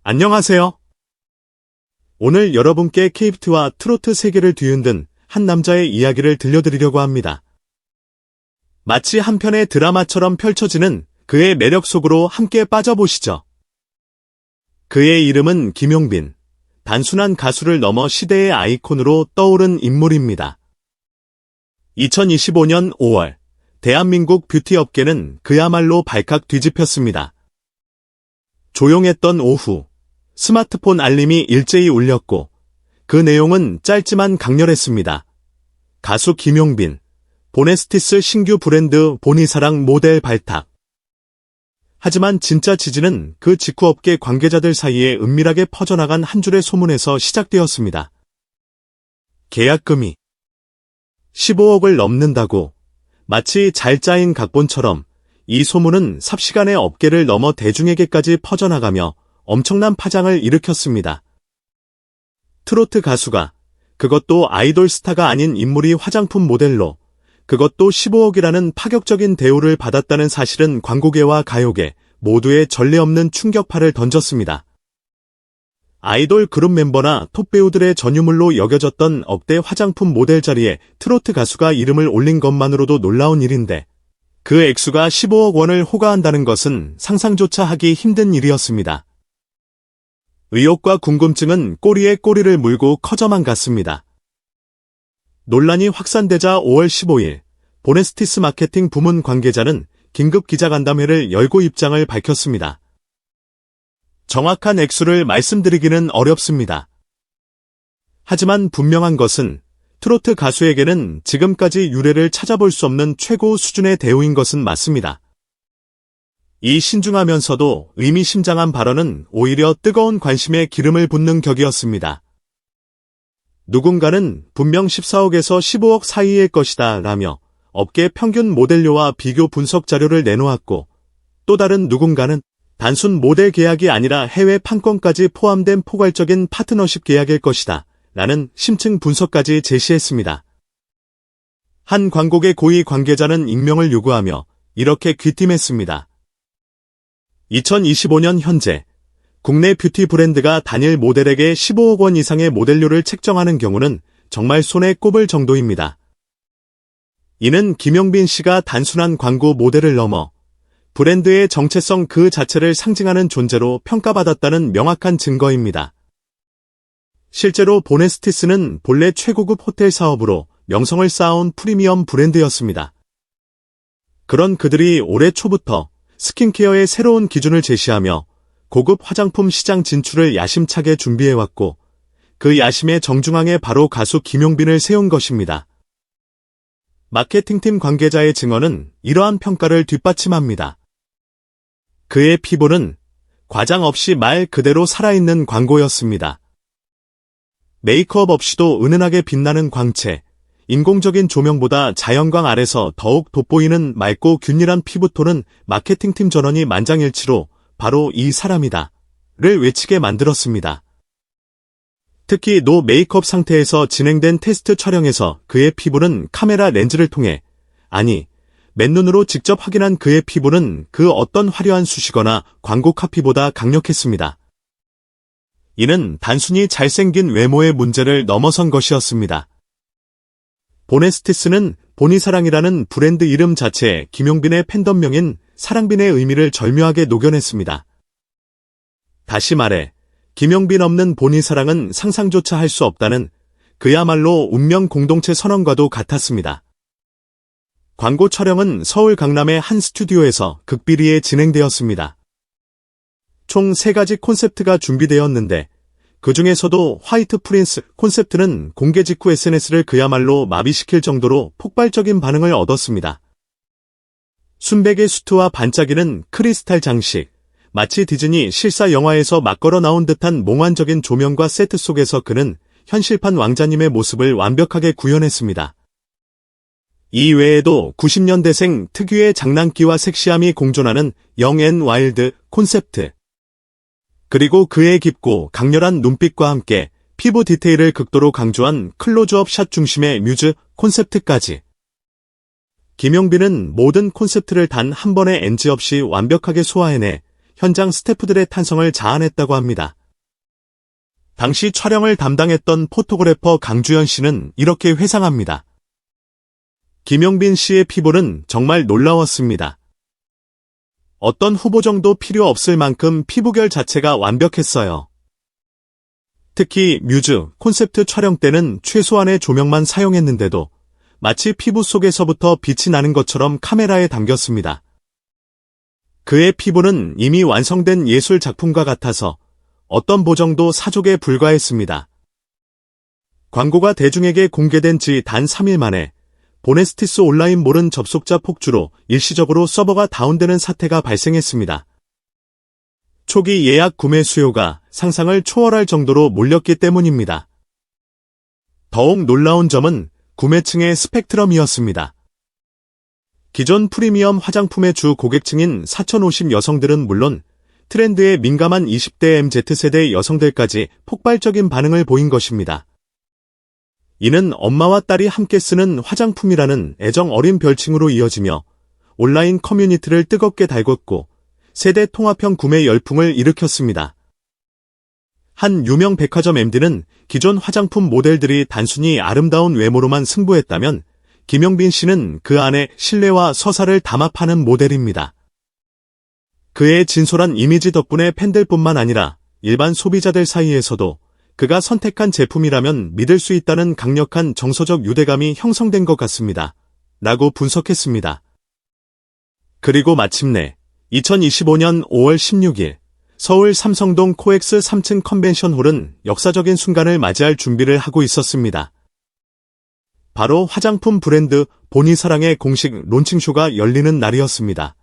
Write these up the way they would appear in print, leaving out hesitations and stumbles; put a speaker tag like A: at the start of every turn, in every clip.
A: 안녕하세요. 오늘 여러분께 케이프트와 트로트 세계를 뒤흔든 한 남자의 이야기를 들려드리려고 합니다. 마치 한 편의 드라마처럼 펼쳐지는 그의 매력 속으로 함께 빠져보시죠. 그의 이름은 김용빈. 단순한 가수를 넘어 시대의 아이콘으로 떠오른 인물입니다. 2025년 5월, 대한민국 뷰티 업계는 그야말로 발칵 뒤집혔습니다. 조용했던 오후, 스마트폰 알림이 일제히 울렸고 그 내용은 짧지만 강렬했습니다. 가수 김용빈, 보네스티스 신규 브랜드 보니사랑 모델 발탁. 하지만 진짜 지지는 그 직후 업계 관계자들 사이에 은밀하게 퍼져나간 한 줄의 소문에서 시작되었습니다. 계약금이 15억을 넘는다고. 마치 잘 짜인 각본처럼 이 소문은 삽시간에 업계를 넘어 대중에게까지 퍼져나가며 엄청난 파장을 일으켰습니다. 트로트 가수가, 그것도 아이돌 스타가 아닌 인물이 화장품 모델로, 그것도 15억이라는 파격적인 대우를 받았다는 사실은 광고계와 가요계 모두에 전례 없는 충격파를 던졌습니다. 아이돌 그룹 멤버나 톱 배우들의 전유물로 여겨졌던 억대 화장품 모델 자리에 트로트 가수가 이름을 올린 것만으로도 놀라운 일인데 그 액수가 15억 원을 호가한다는 것은 상상조차 하기 힘든 일이었습니다. 의혹과 궁금증은 꼬리에 꼬리를 물고 커져만 갔습니다. 논란이 확산되자 5월 15일, 보네스티스 마케팅 부문 관계자는 긴급 기자간담회를 열고 입장을 밝혔습니다. 정확한 액수를 말씀드리기는 어렵습니다. 하지만 분명한 것은 트로트 가수에게는 지금까지 유례를 찾아볼 수 없는 최고 수준의 대우인 것은 맞습니다. 이 신중하면서도 의미심장한 발언은 오히려 뜨거운 관심에 기름을 붓는 격이었습니다. 누군가는 분명 14억에서 15억 사이일 것이다 라며 업계 평균 모델료와 비교 분석 자료를 내놓았고 또 다른 누군가는 단순 모델 계약이 아니라 해외 판권까지 포함된 포괄적인 파트너십 계약일 것이다 라는 심층 분석까지 제시했습니다. 한 광고계 고위 관계자는 익명을 요구하며 이렇게 귀띔했습니다. 2025년 현재 국내 뷰티 브랜드가 단일 모델에게 15억 원 이상의 모델료를 책정하는 경우는 정말 손에 꼽을 정도입니다. 이는 김용빈 씨가 단순한 광고 모델을 넘어 브랜드의 정체성 그 자체를 상징하는 존재로 평가받았다는 명확한 증거입니다. 실제로 보네스티스는 본래 최고급 호텔 사업으로 명성을 쌓아온 프리미엄 브랜드였습니다. 그런 그들이 올해 초부터 스킨케어의 새로운 기준을 제시하며 고급 화장품 시장 진출을 야심차게 준비해왔고 그 야심의 정중앙에 바로 가수 김용빈을 세운 것입니다. 마케팅팀 관계자의 증언은 이러한 평가를 뒷받침합니다. 그의 피부는 과장 없이 말 그대로 살아있는 광고였습니다. 메이크업 없이도 은은하게 빛나는 광채, 인공적인 조명보다 자연광 아래서 더욱 돋보이는 맑고 균일한 피부톤은 마케팅팀 전원이 만장일치로 바로 이 사람이다 를 외치게 만들었습니다. 특히 노 메이크업 상태에서 진행된 테스트 촬영에서 그의 피부는 카메라 렌즈를 통해, 아니, 맨눈으로 직접 확인한 그의 피부는 그 어떤 화려한 수식어나 광고 카피보다 강력했습니다. 이는 단순히 잘생긴 외모의 문제를 넘어선 것이었습니다. 보네스티스는 보니사랑이라는 브랜드 이름 자체에 김용빈의 팬덤명인 사랑빈의 의미를 절묘하게 녹여냈습니다. 다시 말해 김용빈 없는 보니사랑은 상상조차 할 수 없다는 그야말로 운명 공동체 선언과도 같았습니다. 광고 촬영은 서울 강남의 한 스튜디오에서 극비리에 진행되었습니다. 총 3가지 콘셉트가 준비되었는데 그 중에서도 화이트 프린스 콘셉트는 공개 직후 SNS를 그야말로 마비시킬 정도로 폭발적인 반응을 얻었습니다. 순백의 수트와 반짝이는 크리스탈 장식, 마치 디즈니 실사 영화에서 막 걸어 나온 듯한 몽환적인 조명과 세트 속에서 그는 현실판 왕자님의 모습을 완벽하게 구현했습니다. 이 외에도 90년대생 특유의 장난기와 섹시함이 공존하는 영 앤 와일드 콘셉트, 그리고 그의 깊고 강렬한 눈빛과 함께 피부 디테일을 극도로 강조한 클로즈업 샷 중심의 뮤즈 콘셉트까지. 김용빈은 모든 콘셉트를 단 한 번의 NG 없이 완벽하게 소화해내 현장 스태프들의 탄성을 자아냈다고 합니다. 당시 촬영을 담당했던 포토그래퍼 강주연 씨는 이렇게 회상합니다. 김용빈 씨의 피부는 정말 놀라웠습니다. 어떤 후보 정도 필요 없을 만큼 피부결 자체가 완벽했어요. 특히 뮤즈 콘셉트 촬영 때는 최소한의 조명만 사용했는데도 마치 피부 속에서부터 빛이 나는 것처럼 카메라에 담겼습니다. 그의 피부는 이미 완성된 예술 작품과 같아서 어떤 보정도 사족에 불과했습니다. 광고가 대중에게 공개된 지 단 3일 만에 보네스티스 온라인몰은 접속자 폭주로 일시적으로 서버가 다운되는 사태가 발생했습니다. 초기 예약 구매 수요가 상상을 초월할 정도로 몰렸기 때문입니다. 더욱 놀라운 점은 구매층의 스펙트럼이었습니다. 기존 프리미엄 화장품의 주 고객층인 4050 여성들은 물론 트렌드에 민감한 20대 MZ세대 여성들까지 폭발적인 반응을 보인 것입니다. 이는 엄마와 딸이 함께 쓰는 화장품이라는 애정 어린 별칭으로 이어지며 온라인 커뮤니티를 뜨겁게 달궜고 세대 통합형 구매 열풍을 일으켰습니다. 한 유명 백화점 MD는 기존 화장품 모델들이 단순히 아름다운 외모로만 승부했다면 김용빈 씨는 그 안에 신뢰와 서사를 담아 파는 모델입니다. 그의 진솔한 이미지 덕분에 팬들뿐만 아니라 일반 소비자들 사이에서도 그가 선택한 제품이라면 믿을 수 있다는 강력한 정서적 유대감이 형성된 것 같습니다. 라고 분석했습니다. 그리고 마침내 2025년 5월 16일 서울 삼성동 코엑스 3층 컨벤션홀은 역사적인 순간을 맞이할 준비를 하고 있었습니다. 바로 화장품 브랜드 보니사랑의 공식 론칭쇼가 열리는 날이었습니다.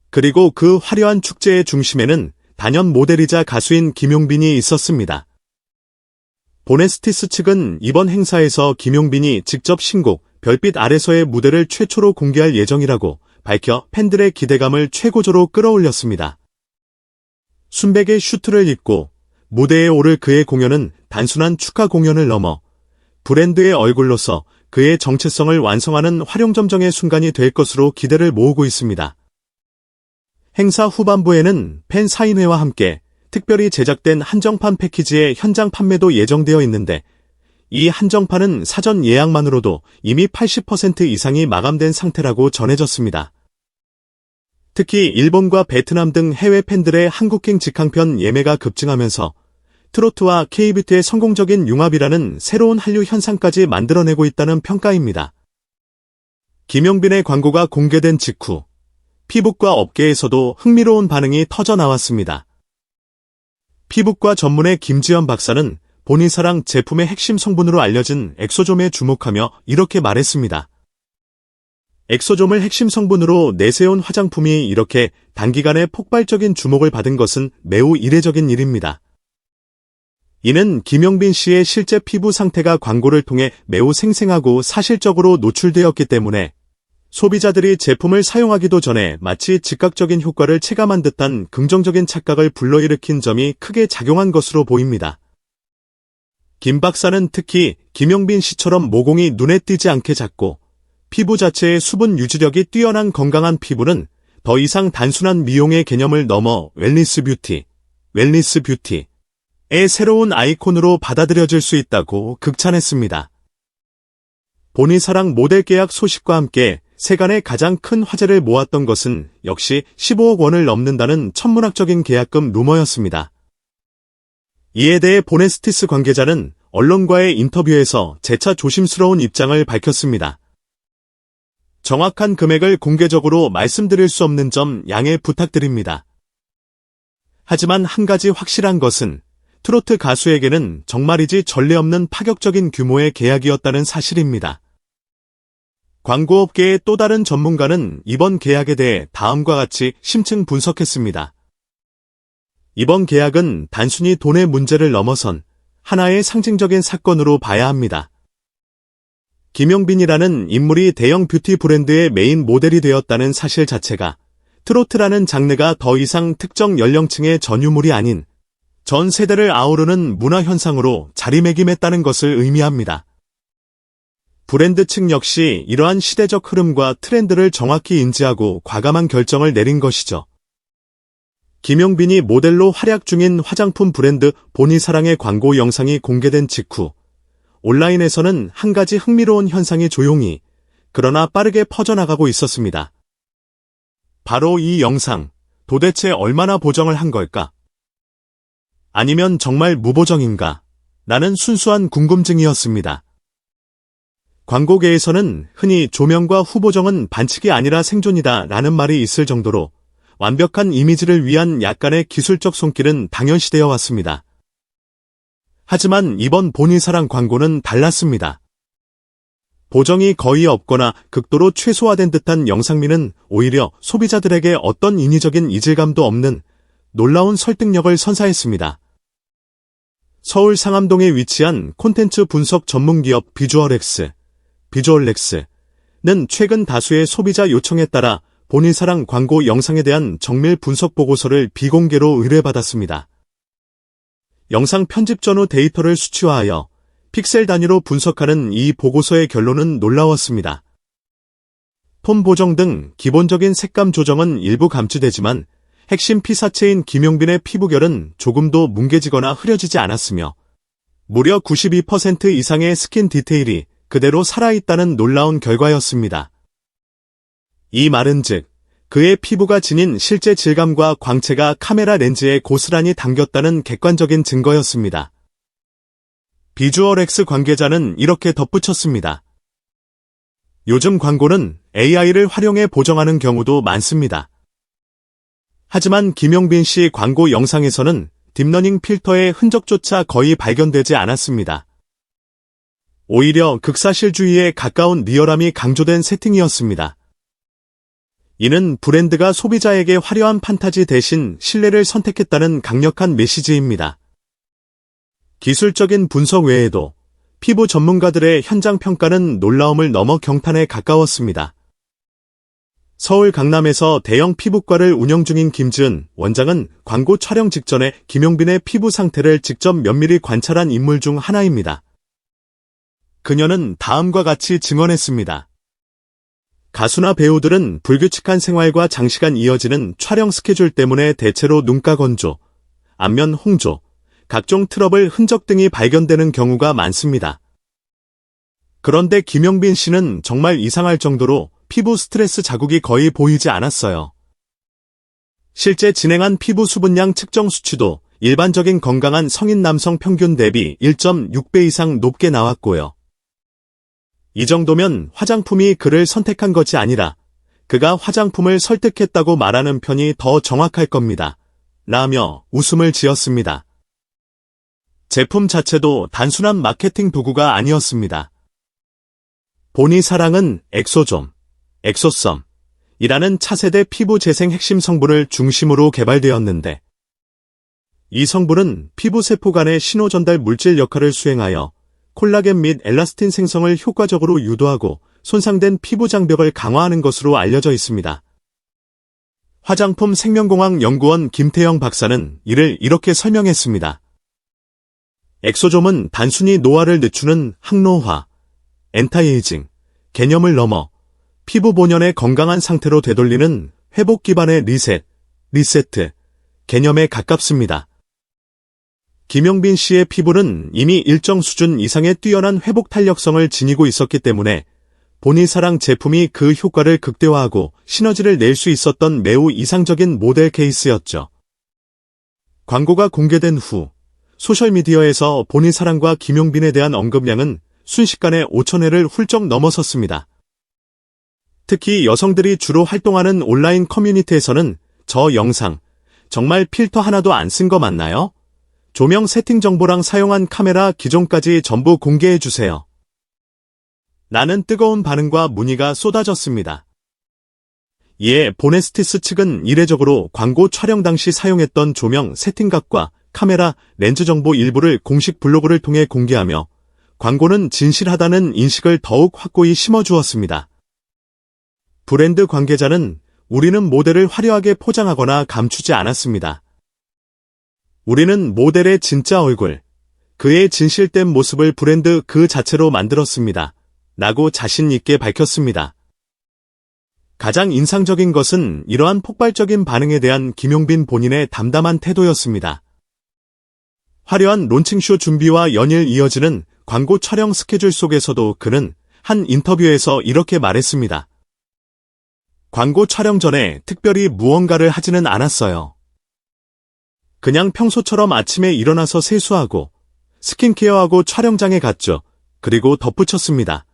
A: 그리고 그 화려한 축제의 중심에는 단연 모델이자 가수인 김용빈이 있었습니다. 보네스티스 측은 이번 행사에서 김용빈이 직접 신곡 별빛 아래서의 무대를 최초로 공개할 예정이라고 밝혀 팬들의 기대감을 최고조로 끌어올렸습니다. 순백의 슈트를 입고 무대에 오를 그의 공연은 단순한 축하 공연을 넘어 브랜드의 얼굴로서 그의 정체성을 완성하는 활용점정의 순간이 될 것으로 기대를 모으고 있습니다. 행사 후반부에는 팬 사인회와 함께 특별히 제작된 한정판 패키지의 현장 판매도 예정되어 있는데 이 한정판은 사전 예약만으로도 이미 80% 이상이 마감된 상태라고 전해졌습니다. 특히 일본과 베트남 등 해외 팬들의 한국행 직항편 예매가 급증하면서 트로트와 K뷰티의 성공적인 융합이라는 새로운 한류 현상까지 만들어내고 있다는 평가입니다. 김용빈의 광고가 공개된 직후 피부과 업계에서도 흥미로운 반응이 터져 나왔습니다. 피부과 전문의 김지연 박사는 보니사랑 제품의 핵심 성분으로 알려진 엑소좀에 주목하며 이렇게 말했습니다. 엑소좀을 핵심 성분으로 내세운 화장품이 이렇게 단기간에 폭발적인 주목을 받은 것은 매우 이례적인 일입니다. 이는 김용빈 씨의 실제 피부 상태가 광고를 통해 매우 생생하고 사실적으로 노출되었기 때문에 소비자들이 제품을 사용하기도 전에 마치 즉각적인 효과를 체감한 듯한 긍정적인 착각을 불러일으킨 점이 크게 작용한 것으로 보입니다. 김 박사는 특히 김용빈 씨처럼 모공이 눈에 띄지 않게 작고 피부 자체의 수분 유지력이 뛰어난 건강한 피부는 더 이상 단순한 미용의 개념을 넘어 웰니스 뷰티의 새로운 아이콘으로 받아들여질 수 있다고 극찬했습니다. 보니사랑 모델 계약 소식과 함께 세간의 가장 큰 화제를 모았던 것은 역시 15억 원을 넘는다는 천문학적인 계약금 루머였습니다. 이에 대해 보네스티스 관계자는 언론과의 인터뷰에서 재차 조심스러운 입장을 밝혔습니다. 정확한 금액을 공개적으로 말씀드릴 수 없는 점 양해 부탁드립니다. 하지만 한 가지 확실한 것은 트로트 가수에게는 정말이지 전례 없는 파격적인 규모의 계약이었다는 사실입니다. 광고업계의 또 다른 전문가는 이번 계약에 대해 다음과 같이 심층 분석했습니다. 이번 계약은 단순히 돈의 문제를 넘어선 하나의 상징적인 사건으로 봐야 합니다. 김용빈이라는 인물이 대형 뷰티 브랜드의 메인 모델이 되었다는 사실 자체가 트로트라는 장르가 더 이상 특정 연령층의 전유물이 아닌 전 세대를 아우르는 문화 현상으로 자리매김했다는 것을 의미합니다. 브랜드 측 역시 이러한 시대적 흐름과 트렌드를 정확히 인지하고 과감한 결정을 내린 것이죠. 김용빈이 모델로 활약 중인 화장품 브랜드 보니사랑의 광고 영상이 공개된 직후 온라인에서는 한 가지 흥미로운 현상이 조용히 그러나 빠르게 퍼져나가고 있었습니다. 바로 이 영상, 도대체 얼마나 보정을 한 걸까? 아니면 정말 무보정인가? 라는 순수한 궁금증이었습니다. 광고계에서는 흔히 조명과 후보정은 반칙이 아니라 생존이다 라는 말이 있을 정도로 완벽한 이미지를 위한 약간의 기술적 손길은 당연시되어 왔습니다. 하지만 이번 보니사랑 광고는 달랐습니다. 보정이 거의 없거나 극도로 최소화된 듯한 영상미는 오히려 소비자들에게 어떤 인위적인 이질감도 없는 놀라운 설득력을 선사했습니다. 서울 상암동에 위치한 콘텐츠 분석 전문기업 비주얼X는 최근 다수의 소비자 요청에 따라 보니사랑 광고 영상에 대한 정밀 분석 보고서를 비공개로 의뢰받았습니다. 영상 편집 전후 데이터를 수치화하여 픽셀 단위로 분석하는 이 보고서의 결론은 놀라웠습니다. 톤 보정 등 기본적인 색감 조정은 일부 감추되지만 핵심 피사체인 김용빈의 피부결은 조금도 뭉개지거나 흐려지지 않았으며 무려 92% 이상의 스킨 디테일이 그대로 살아있다는 놀라운 결과였습니다. 이 말은즉 그의 피부가 지닌 실제 질감과 광채가 카메라 렌즈에 고스란히 담겼다는 객관적인 증거였습니다. 비주얼X 관계자는 이렇게 덧붙였습니다. 요즘 광고는 AI를 활용해 보정하는 경우도 많습니다. 하지만 김용빈 씨 광고 영상에서는 딥러닝 필터의 흔적조차 거의 발견되지 않았습니다. 오히려 극사실주의에 가까운 리얼함이 강조된 세팅이었습니다. 이는 브랜드가 소비자에게 화려한 판타지 대신 신뢰를 선택했다는 강력한 메시지입니다. 기술적인 분석 외에도 피부 전문가들의 현장 평가는 놀라움을 넘어 경탄에 가까웠습니다. 서울 강남에서 대형 피부과를 운영 중인 김지은 원장은 광고 촬영 직전에 김용빈의 피부 상태를 직접 면밀히 관찰한 인물 중 하나입니다. 그녀는 다음과 같이 증언했습니다. 가수나 배우들은 불규칙한 생활과 장시간 이어지는 촬영 스케줄 때문에 대체로 눈가 건조, 안면 홍조, 각종 트러블 흔적 등이 발견되는 경우가 많습니다. 그런데 김용빈 씨는 정말 이상할 정도로 피부 스트레스 자국이 거의 보이지 않았어요. 실제 진행한 피부 수분량 측정 수치도 일반적인 건강한 성인 남성 평균 대비 1.6배 이상 높게 나왔고요. 이 정도면 화장품이 그를 선택한 것이 아니라 그가 화장품을 설득했다고 말하는 편이 더 정확할 겁니다. 라며 웃음을 지었습니다. 제품 자체도 단순한 마케팅 도구가 아니었습니다. 보니사랑은 엑소좀, 엑소썸이라는 차세대 피부 재생 핵심 성분을 중심으로 개발되었는데 이 성분은 피부 세포 간의 신호 전달 물질 역할을 수행하여 콜라겐 및 엘라스틴 생성을 효과적으로 유도하고 손상된 피부 장벽을 강화하는 것으로 알려져 있습니다. 화장품 생명공학 연구원 김태영 박사는 이를 이렇게 설명했습니다. 엑소좀은 단순히 노화를 늦추는 항노화, 엔타이에이징 개념을 넘어 피부 본연의 건강한 상태로 되돌리는 회복 기반의 리세트 개념에 가깝습니다. 김용빈 씨의 피부는 이미 일정 수준 이상의 뛰어난 회복 탄력성을 지니고 있었기 때문에 보니사랑 제품이 그 효과를 극대화하고 시너지를 낼 수 있었던 매우 이상적인 모델 케이스였죠. 광고가 공개된 후 소셜미디어에서 보니사랑과 김용빈에 대한 언급량은 순식간에 5,000회를 훌쩍 넘어섰습니다. 특히 여성들이 주로 활동하는 온라인 커뮤니티에서는 저 영상 정말 필터 하나도 안 쓴 거 맞나요? 조명 세팅 정보랑 사용한 카메라 기종까지 전부 공개해주세요. 라는 뜨거운 반응과 문의가 쏟아졌습니다. 이에 보네스티스 측은 이례적으로 광고 촬영 당시 사용했던 조명 세팅각과 카메라 렌즈 정보 일부를 공식 블로그를 통해 공개하며 광고는 진실하다는 인식을 더욱 확고히 심어주었습니다. 브랜드 관계자는 우리는 모델을 화려하게 포장하거나 감추지 않았습니다. 우리는 모델의 진짜 얼굴, 그의 진실된 모습을 브랜드 그 자체로 만들었습니다. 라고 자신 있게 밝혔습니다. 가장 인상적인 것은 이러한 폭발적인 반응에 대한 김용빈 본인의 담담한 태도였습니다. 화려한 론칭쇼 준비와 연일 이어지는 광고 촬영 스케줄 속에서도 그는 한 인터뷰에서 이렇게 말했습니다. 광고 촬영 전에 특별히 무언가를 하지는 않았어요. 그냥 평소처럼 아침에 일어나서 세수하고 스킨케어하고 촬영장에 갔죠. 그리고 덧붙였습니다.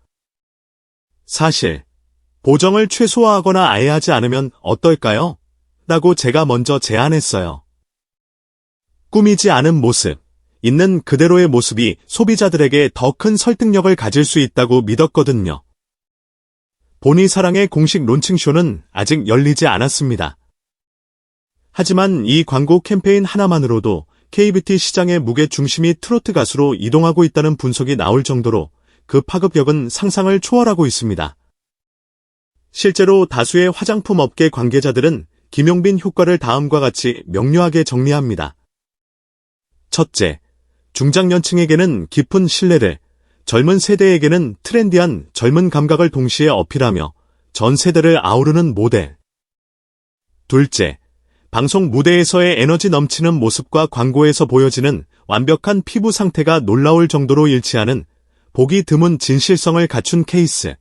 A: 사실 보정을 최소화하거나 아예 하지 않으면 어떨까요? 라고 제가 먼저 제안했어요. 꾸미지 않은 모습, 있는 그대로의 모습이 소비자들에게 더 큰 설득력을 가질 수 있다고 믿었거든요. 보니사랑의 공식 론칭쇼는 아직 열리지 않았습니다. 하지만 이 광고 캠페인 하나만으로도 K뷰티 시장의 무게 중심이 트로트 가수로 이동하고 있다는 분석이 나올 정도로 그 파급력은 상상을 초월하고 있습니다. 실제로 다수의 화장품 업계 관계자들은 김용빈 효과를 다음과 같이 명료하게 정리합니다. 첫째, 중장년층에게는 깊은 신뢰를, 젊은 세대에게는 트렌디한 젊은 감각을 동시에 어필하며 전 세대를 아우르는 모델. 둘째, 방송 무대에서의 에너지 넘치는 모습과 광고에서 보여지는 완벽한 피부 상태가 놀라울 정도로 일치하는 보기 드문 진실성을 갖춘 케이스.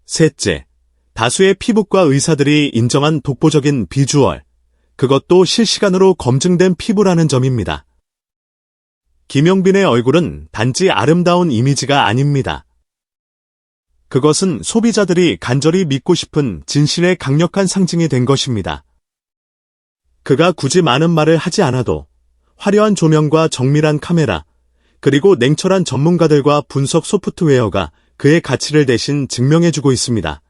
A: 셋째, 다수의 피부과 의사들이 인정한 독보적인 비주얼, 그것도 실시간으로 검증된 피부라는 점입니다. 김용빈의 얼굴은 단지 아름다운 이미지가 아닙니다. 그것은 소비자들이 간절히 믿고 싶은 진실의 강력한 상징이 된 것입니다. 그가 굳이 많은 말을 하지 않아도 화려한 조명과 정밀한 카메라, 그리고 냉철한 전문가들과 분석 소프트웨어가 그의 가치를 대신 증명해주고 있습니다.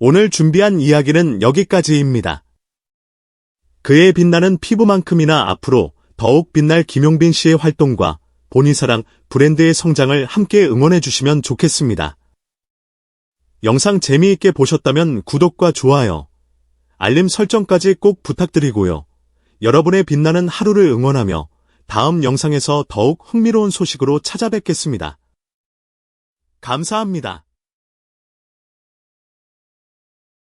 A: 오늘 준비한 이야기는 여기까지입니다. 그의 빛나는 피부만큼이나 앞으로 더욱 빛날 김용빈 씨의 활동과 보니사랑 브랜드의 성장을 함께 응원해 주시면 좋겠습니다. 영상 재미있게 보셨다면 구독과 좋아요, 알림 설정까지 꼭 부탁드리고요. 여러분의 빛나는 하루를 응원하며 다음 영상에서 더욱 흥미로운 소식으로 찾아뵙겠습니다. 감사합니다.